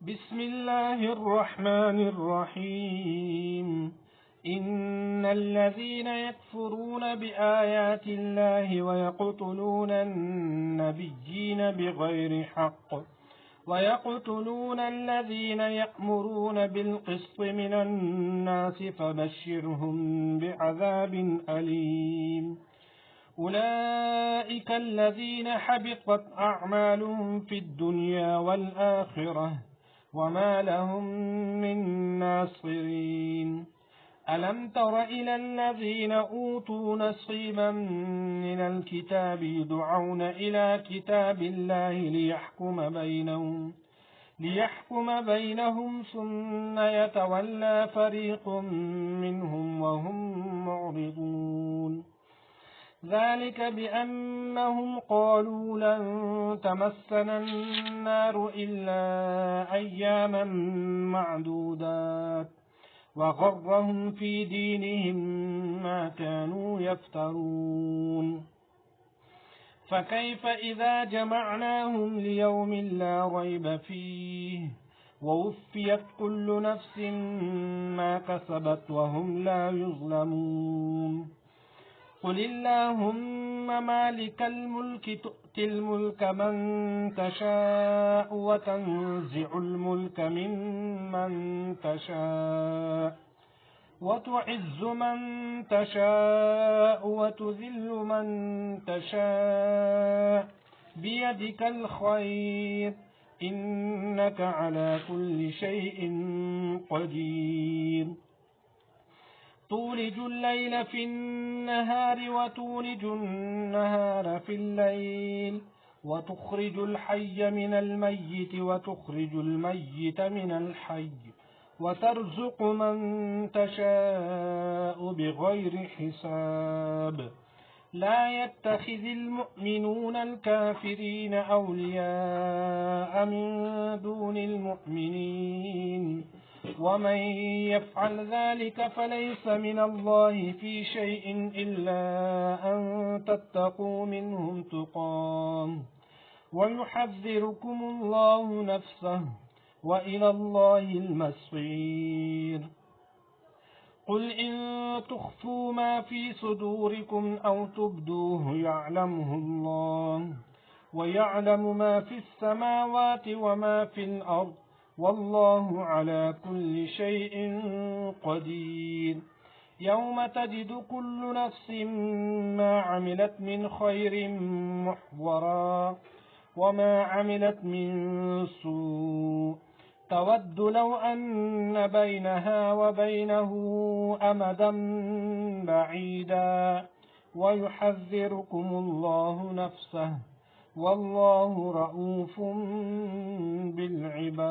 بسم الله الرحمن الرحيم. إن الذين يكفرون بآيات الله ويقتلون النبيين بغير حق ويقتلون الذين يأمرون بالقسط من الناس فبشرهم بعذاب أليم. أولئك الذين حبطت أعمالهم في الدنيا والآخرة وما لهم من ناصرين. ألم تر إلى الذين أوتوا نصيبا من الكتاب يدعون إلى كتاب الله ليحكم بينهم ثم يتولى فريق منهم وهم معرضون. ذلك بأنهم قالوا لن تمسنا النار إلا أياما معدودات وغرهم في دينهم ما كانوا يفترون. فكيف إذا جمعناهم ليوم لا ريب فيه ووفيت كل نفس ما كسبت وهم لا يظلمون. قل اللهم مالك الملك تؤتي الملك من تشاء وتنزع الملك ممن تشاء وتعز من تشاء وتذل من تشاء بيدك الخير إنك على كل شيء قدير. تولج الليل في النهار وتولج النهار في الليل وتخرج الحي من الميت وتخرج الميت من الحي وترزق من تشاء بغير حساب. لا يتخذ المؤمنون الكافرين أولياء من دون المؤمنين ومن يفعل ذلك فليس من الله في شيء إلا أن تتقوا منهم تقاه ويحذركم الله نفسه وإلى الله المصير. قل إن تخفوا ما في صدوركم أو تبدوه يعلمه الله ويعلم ما في السماوات وما في الأرض والله على كل شيء قدير. يوم تجد كل نفس ما عملت من خير محضرا وما عملت من سوء تود لو أن بينها وبينه أمدا بعيدا ويحذركم الله نفسه والله رءوف بالعباد.